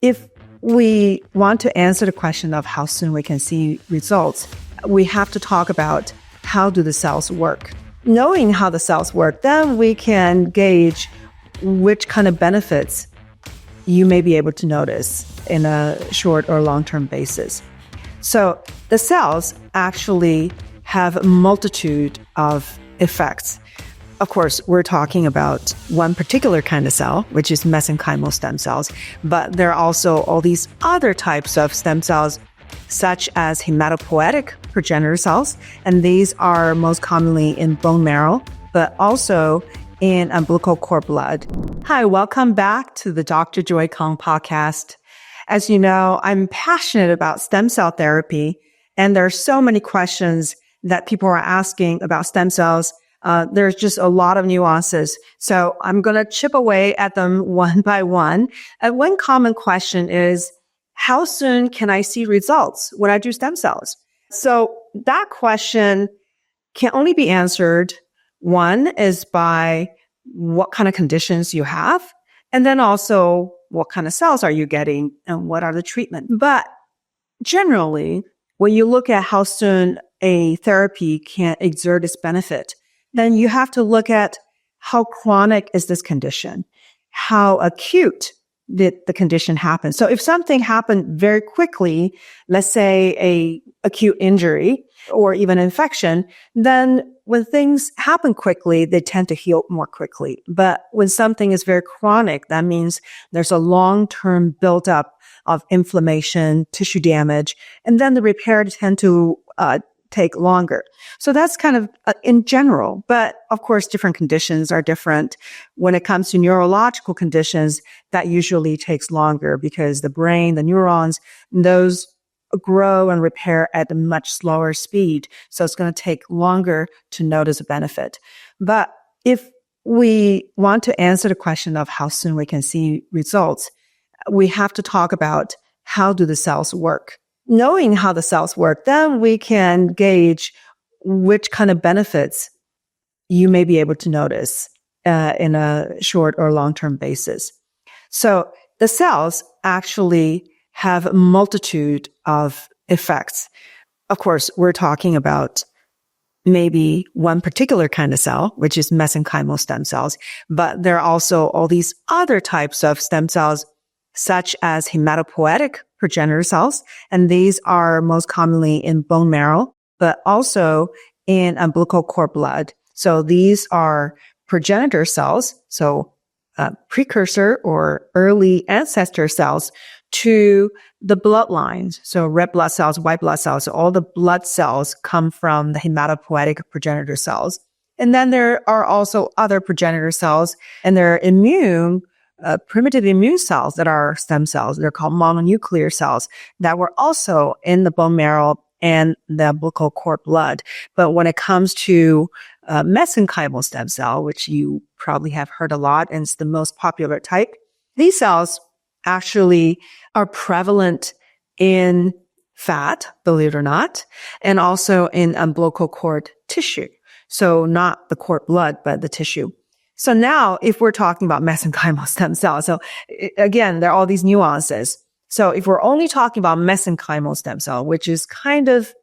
If we want to answer the question of how soon we can see results, we have to talk about how do the cells work. Knowing how the cells work, then we can gauge which kind of benefits you may be able to notice in a short or long-term basis. So the cells actually have a multitude of effects. Of course, we're talking about one particular kind of cell, which is mesenchymal stem cells, but there are also all these other types of stem cells, such as hematopoietic progenitor cells, and these are most commonly in bone marrow, but also in umbilical cord blood. Hi, welcome back to the Dr. Joy Kong podcast. As you know, I'm passionate about stem cell therapy, and there are so many questions that people are asking about stem cells. There's just a lot of nuances. So I'm going to chip away at them one by one. One common question is, how soon can I see results when I do stem cells? So that question can only be answered. One is by what kind of conditions you have, and then also what kind of cells are you getting and what are the treatment. But generally, when you look at how soon a therapy can exert its benefit, then you have to look at how chronic is this condition, how acute did the condition happen. So if something happened very quickly, let's say a acute injury or even infection, then when things happen quickly, they tend to heal more quickly. But when something is very chronic, that means there's a long-term buildup of inflammation, tissue damage, and then the repair tend to take longer. So that's kind of in general, but of course, different conditions are different. When it comes to neurological conditions, that usually takes longer because the brain, the neurons, those grow and repair at a much slower speed. So it's going to take longer to notice a benefit. But if we want to answer the question of how soon we can see results, we have to talk about how do the cells work. Knowing how the cells work, then we can gauge which kind of benefits you may be able to notice in a short or long-term basis. So the cells actually have a multitude of effects. Of course, we're talking about maybe one particular kind of cell, which is mesenchymal stem cells, but there are also all these other types of stem cells, such as hematopoietic progenitor cells, and these are most commonly in bone marrow, but also in umbilical cord blood. So these are progenitor cells, so precursor or early ancestor cells to the bloodlines. So red blood cells, white blood cells, so all the blood cells come from the hematopoietic progenitor cells. And then there are also other progenitor cells, and they're primitive immune cells that are stem cells. They're called mononuclear cells that were also in the bone marrow and the umbilical cord blood. But when it comes to mesenchymal stem cell, which you probably have heard a lot, and it's the most popular type, these cells actually are prevalent in fat, believe it or not, and also in umbilical cord tissue. So not the cord blood, but the tissue. So now, if we're talking about mesenchymal stem cells, so again, there are all these nuances. So if we're only talking about mesenchymal stem cell, which is kind of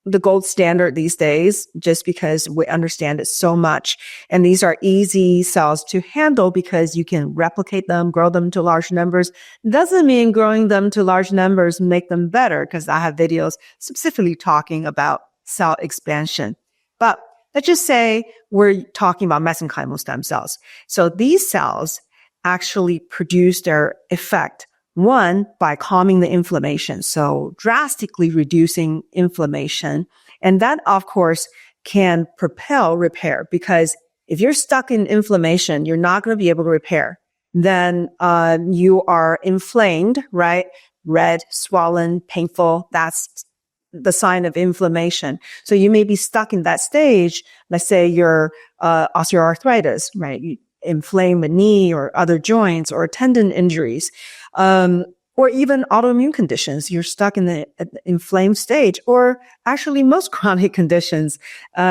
the gold standard these days, just because we understand it so much, and these are easy cells to handle because you can replicate them, grow them to large numbers, doesn't mean growing them to large numbers make them better, because I have videos specifically talking about cell expansion. But let's just say we're talking about mesenchymal stem cells. So these cells actually produce their effect, one, by calming the inflammation, so drastically reducing inflammation. And that, of course, can propel repair, because if you're stuck in inflammation, you're not going to be able to repair. Then you are inflamed, right? Red, swollen, painful. That's the sign of inflammation. So you may be stuck in that stage. Let's say you're osteoarthritis, right? You inflame a knee or other joints or tendon injuries, or even autoimmune conditions. You're stuck in the inflamed stage, or actually most chronic conditions,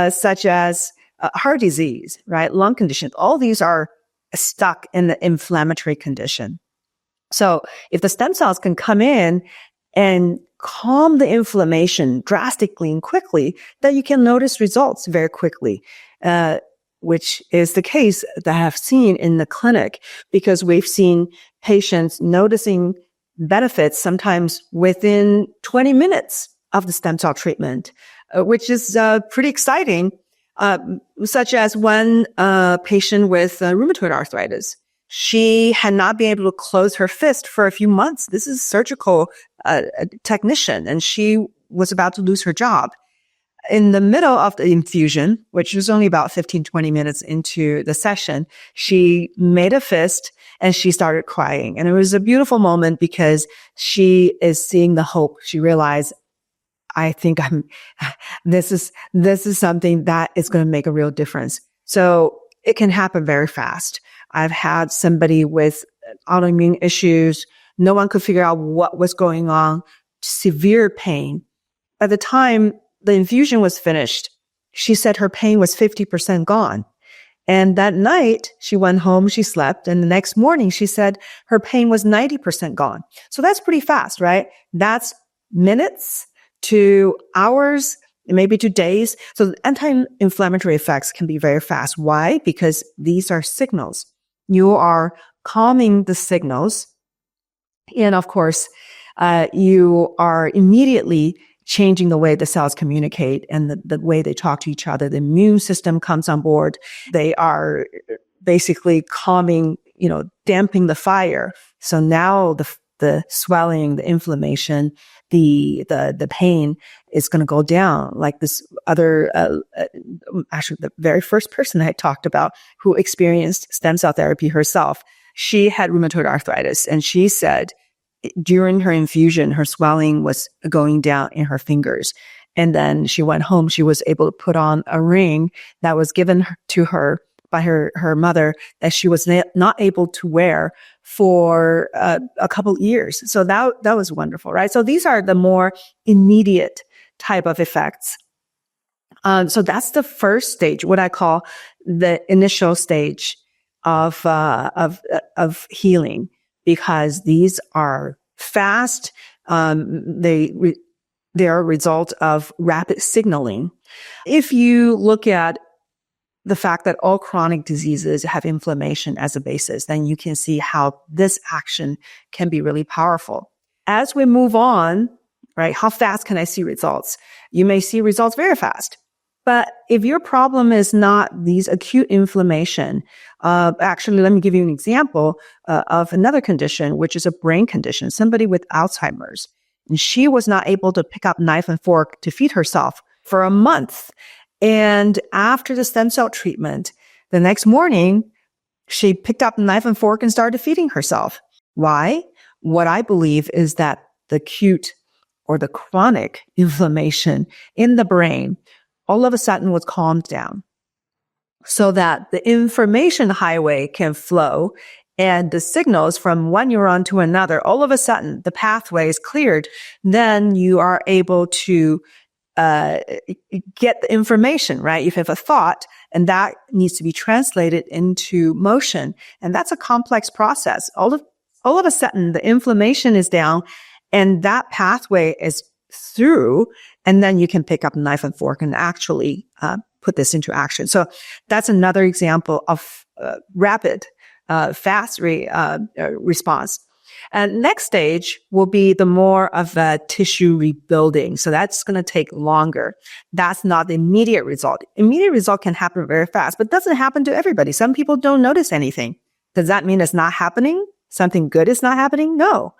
such as heart disease, right? Lung condition. All these are stuck in the inflammatory condition. So if the stem cells can come in and calm the inflammation drastically and quickly, then you can notice results very quickly, which is the case that I've seen in the clinic, because we've seen patients noticing benefits sometimes within 20 minutes of the stem cell treatment, which is pretty exciting, such as one patient with rheumatoid arthritis. She had not been able to close her fist for a few months. This is a surgical technician, and she was about to lose her job. In the middle of the infusion, which was only about 15, 20 minutes into the session, she made a fist and she started crying. And it was a beautiful moment because she is seeing the hope. She realized, I think this is something that is going to make a real difference. So it can happen very fast. I've had somebody with autoimmune issues. No one could figure out what was going on, severe pain. By the time the infusion was finished, she said her pain was 50% gone. And that night she went home, she slept, and the next morning she said her pain was 90% gone. So that's pretty fast, right? That's minutes to hours, maybe to days. So the anti-inflammatory effects can be very fast. Why? Because these are signals. You are calming the signals. And of course, you are immediately changing the way the cells communicate and the way they talk to each other. The immune system comes on board. They are basically calming, damping the fire. So now the swelling, the inflammation, the pain is going to go down. Like this other, actually the very first person I talked about who experienced stem cell therapy herself, she had rheumatoid arthritis, and she said during her infusion, her swelling was going down in her fingers. And then she went home. She was able to put on a ring that was given to her by her mother that she was not able to wear for a couple years. So that was wonderful, right? So these are the more immediate type of effects. So that's the first stage, what I call the initial stage of healing, because these are fast. They are a result of rapid signaling. If you look at the fact that all chronic diseases have inflammation as a basis, then you can see how this action can be really powerful. As we move on, right, how fast can I see results? You may see results very fast. But if your problem is not these acute inflammation, actually, let me give you an example of another condition, which is a brain condition, somebody with Alzheimer's. And she was not able to pick up knife and fork to feed herself for a month. And after the stem cell treatment, the next morning, she picked up the knife and fork and started feeding herself. Why? What I believe is that the acute or the chronic inflammation in the brain all of a sudden was calmed down so that the information highway can flow and the signals from one neuron to another, all of a sudden the pathway is cleared. Then you are able to get the information, right? If you have a thought and that needs to be translated into motion, and that's a complex process. All of a sudden the inflammation is down and that pathway is through, and then you can pick up a knife and fork and actually put this into action. So that's another example of rapid, fast response. And next stage will be the more of a tissue rebuilding. So that's going to take longer. That's not the immediate result. Immediate result can happen very fast, but doesn't happen to everybody. Some people don't notice anything. Does that mean it's not happening? Something good is not happening? No.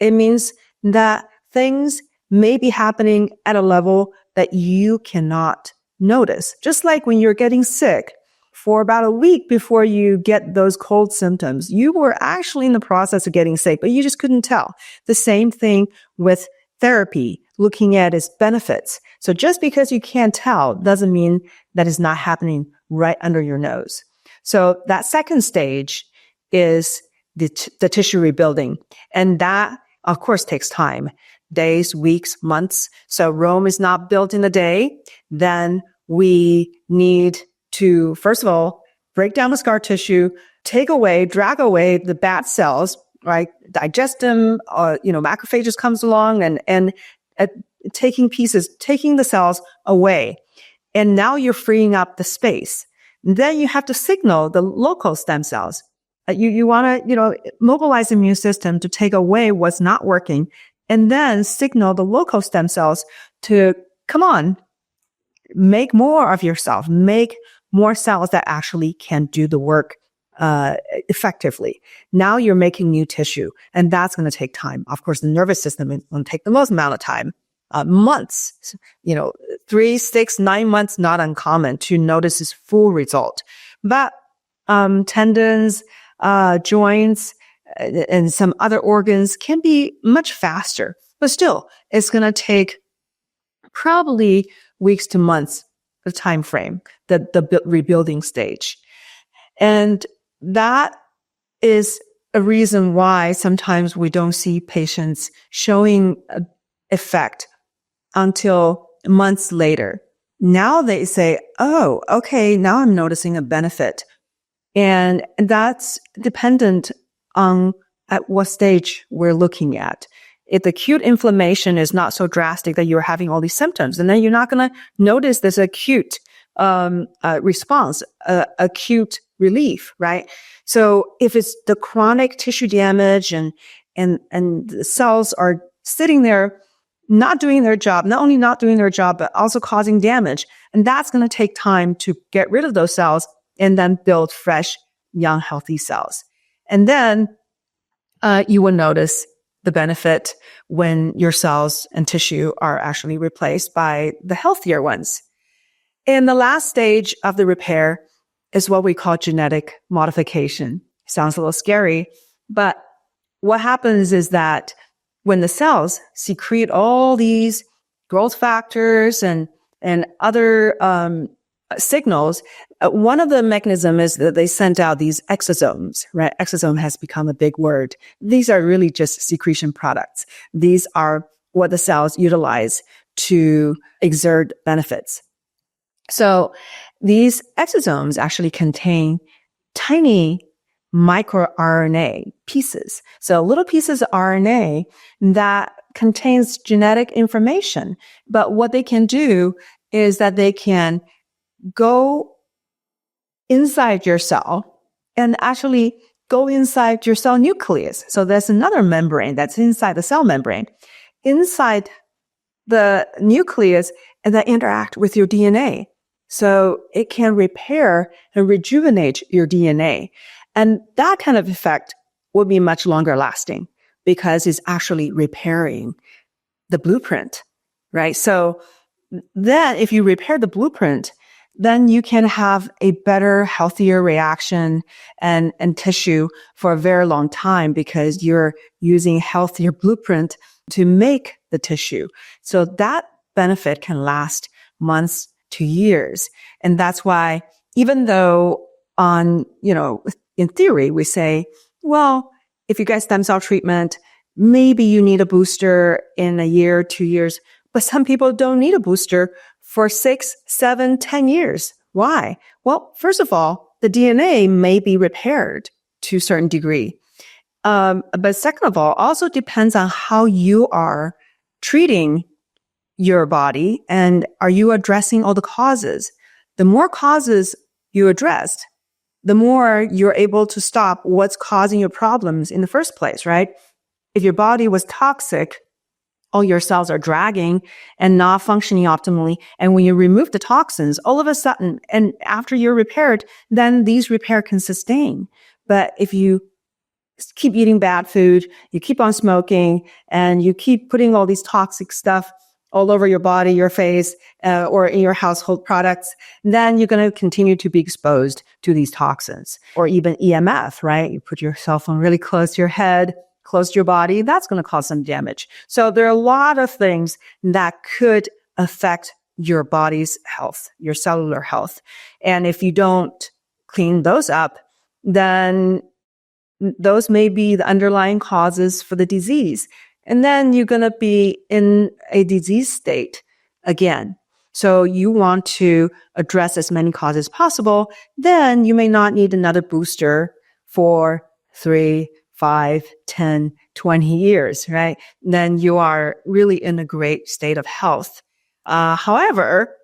It means that things may be happening at a level that you cannot notice. Just like when you're getting sick for about a week before you get those cold symptoms, you were actually in the process of getting sick, but you just couldn't tell. The same thing with therapy, looking at its benefits. So just because you can't tell doesn't mean that it's not happening right under your nose. So that second stage is the tissue rebuilding. And that, of course, takes time. Days, weeks, months. So Rome is not built in a day. Then we need to, first of all, break down the scar tissue, drag away the bad cells, right? Digestum, macrophages comes along and taking the cells away. And now you're freeing up the space. Then you have to signal the local stem cells. You want to, mobilize the immune system to take away what's not working and then signal the local stem cells to, come on, make more of yourself, make more cells that actually can do the work effectively. Now you're making new tissue, and that's going to take time. Of course, the nervous system is going to take the most amount of time, months, 3, 6, 9 months, not uncommon to notice this full result. But tendons, joints, and some other organs can be much faster. But still, it's going to take probably weeks to months, the time frame, the rebuilding stage. And that is a reason why sometimes we don't see patients showing effect until months later. Now they say, oh, okay, now I'm noticing a benefit. And that's dependent on at what stage we're looking at. If the acute inflammation is not so drastic that you're having all these symptoms, and then you're not going to notice this acute response, acute relief, right? So if it's the chronic tissue damage and the cells are sitting there not doing their job, not only not doing their job, but also causing damage, and that's going to take time to get rid of those cells and then build fresh, young, healthy cells. And then you will notice the benefit when your cells and tissue are actually replaced by the healthier ones. And the last stage of the repair is what we call genetic modification. Sounds a little scary, but what happens is that when the cells secrete all these growth factors and other signals, one of the mechanisms is that they send out these exosomes, right? Exosome has become a big word. These are really just secretion products. These are what the cells utilize to exert benefits. So these exosomes actually contain tiny microRNA pieces. So little pieces of RNA that contains genetic information. But what they can do is that they can go inside your cell and actually go inside your cell nucleus. So there's another membrane that's inside the cell membrane, inside the nucleus, and that interact with your DNA. So it can repair and rejuvenate your DNA. And that kind of effect will be much longer lasting because it's actually repairing the blueprint, right? So then if you repair the blueprint, then you can have a better, healthier reaction and tissue for a very long time because you're using healthier blueprint to make the tissue. So that benefit can last months to years. And that's why even though in theory, we say, well, if you get stem cell treatment, maybe you need a booster in a year, 2 years, but some people don't need a booster for 6, 7, 10 years. Why? Well, first of all, the DNA may be repaired to a certain degree. But second of all, also depends on how you are treating your body and are you addressing all the causes. The more causes you addressed, the more you're able to stop what's causing your problems in the first place, right? If your body was toxic, all your cells are dragging and not functioning optimally. And when you remove the toxins, all of a sudden, and after you're repaired, then these repair can sustain. But if you keep eating bad food, you keep on smoking, and you keep putting all these toxic stuff all over your body, your face, or in your household products, then you're going to continue to be exposed to these toxins. Or even EMF, right? You put your cell phone really close to your head, close to your body, that's going to cause some damage. So there are a lot of things that could affect your body's health, your cellular health. And if you don't clean those up, then those may be the underlying causes for the disease. And then you're going to be in a disease state again. So you want to address as many causes as possible. Then you may not need another booster for 3, 5, 10, 20 years, right? Then you are really in a great state of health. However,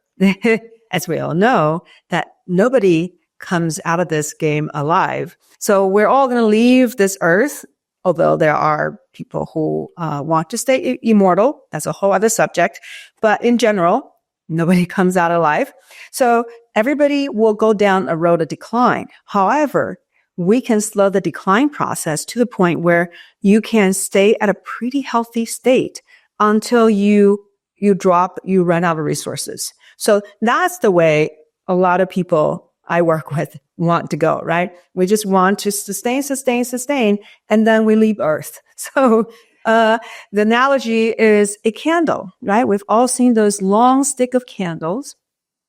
as we all know, that nobody comes out of this game alive. So we're all going to leave this earth, although there are people who want to stay immortal. That's a whole other subject. But in general, nobody comes out alive. So everybody will go down a road of decline. However, we can slow the decline process to the point where you can stay at a pretty healthy state until you run out of resources. So that's the way a lot of people I work with want to go, right? We just want to sustain, and then we leave Earth. So the analogy is a candle, right? We've all seen those long stick of candles.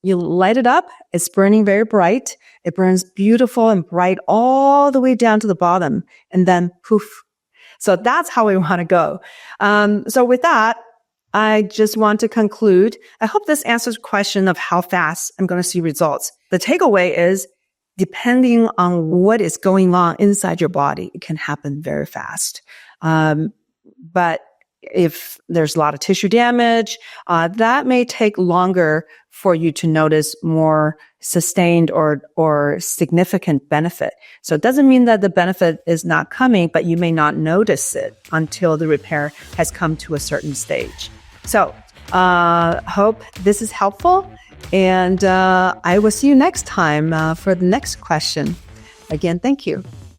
You light it up, it's burning very bright. It burns beautiful and bright all the way down to the bottom, and then poof. So that's how we want to go. So with that, I just want to conclude. I hope this answers the question of how fast I'm going to see results. The takeaway is, depending on what is going on inside your body, it can happen very fast. But if there's a lot of tissue damage, that may take longer for you to notice more sustained or significant benefit. So it doesn't mean that the benefit is not coming, but you may not notice it until the repair has come to a certain stage. So hope this is helpful, and I will see you next time for the next question. Again, thank you.